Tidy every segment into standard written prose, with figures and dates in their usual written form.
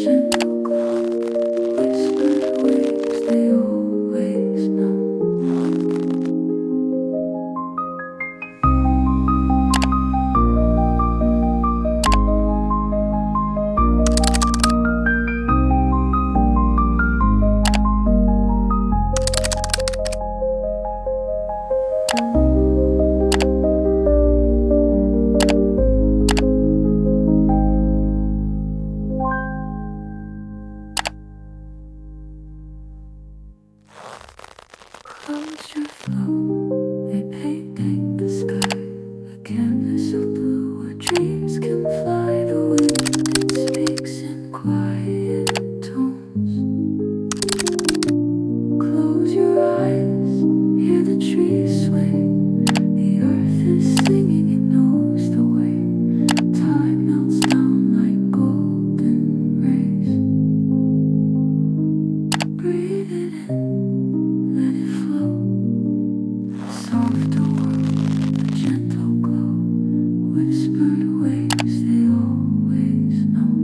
gentle glow, whispered ways they always know. Clouds drift low, they painting the sky, a canvas of blue where dreams can fly. The wind, it speaks in quiet tones. Close your eyes, hear the trees swing. The earth is singing, it knows the way. Time melts down like golden rays. Breathe it in. Let it flow, a softer world, a gentle glow, whispered ways they always know.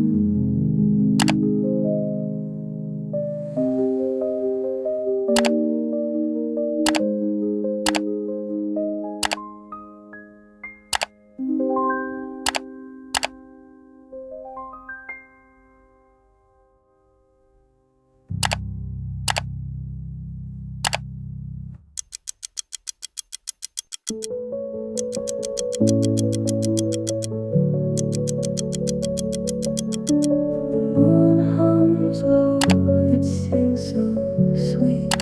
Moon hums low, it sings so sweet.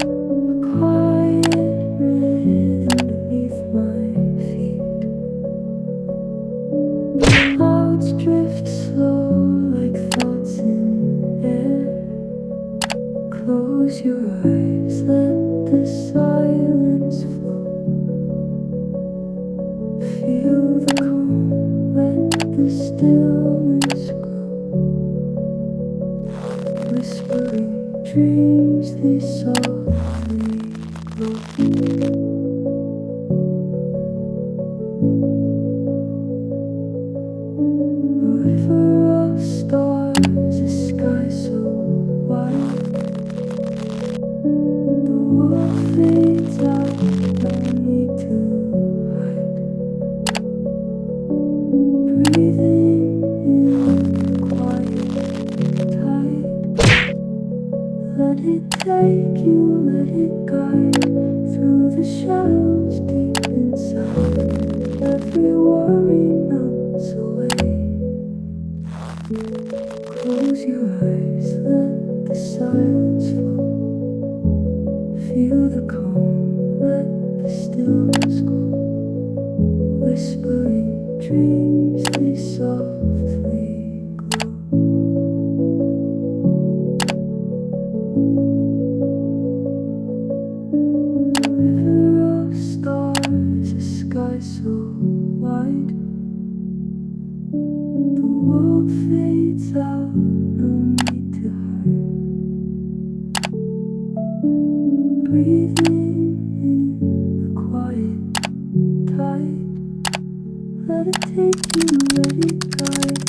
A quiet rhythm beneath my feet. Clouds drift slow like thoughts in air. Close your eyes, let the silence flow. Feel the calm, let the stillness grow. Whispering dreams, they softly glow. A river of stars, a sky so wide. The world fades out, no need to hide. Breathing in the quiet tide. Let it take you, let it guide through the shadows deep inside. Every worry melts away. Close your eyes, let the silence flow. Feel the calm, let the stillness grow. Whispering dreams, they softly glow. River of stars, a sky so wide. The world fades out, no need to hide. Breathing in the quiet tide. Let it take you, let it guide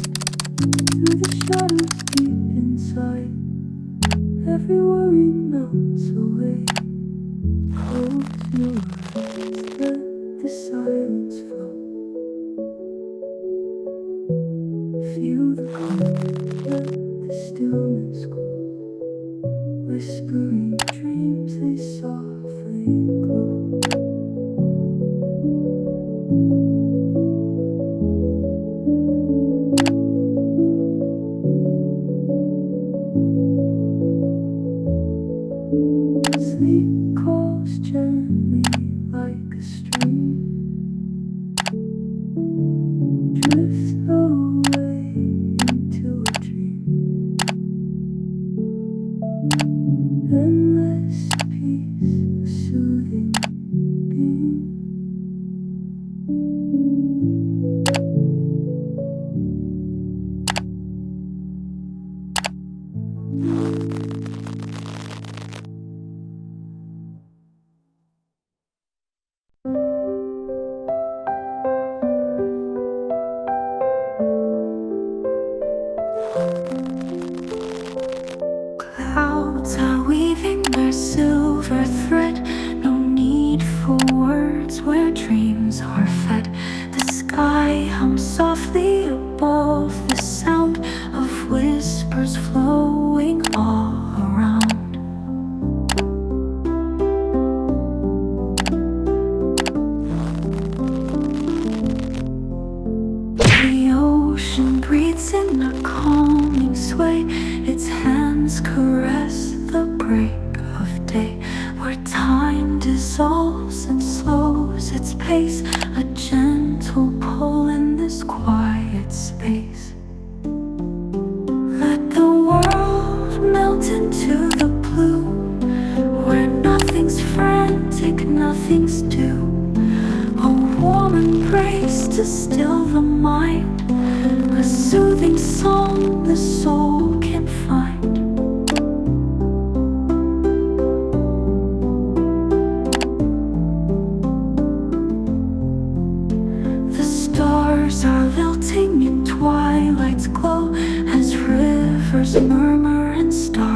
through the shadows deep inside. Every worry melts away. Close your eyes, let the silence flow. Feel the calm, let the stillness grow. Whispering dreams, they softly glow. Sleep calls gently like a stream. Drift away into a dream. Endless Clouds are weaving their silver thread. No need for words where dreams are fed. The sky hums softly above, the sound of whispers flowing all around. The ocean breathes in a calming sway. Its hands caress the break of day, where time dissolves and slows its pace. A gentle pull in this quiet space. Let the world melt into the blue, where nothing's frantic, nothing's due. A warm embrace to still the mind, a soothing song the soul can find. The stars are lilting in twilight's glow, as rivers murmur and stars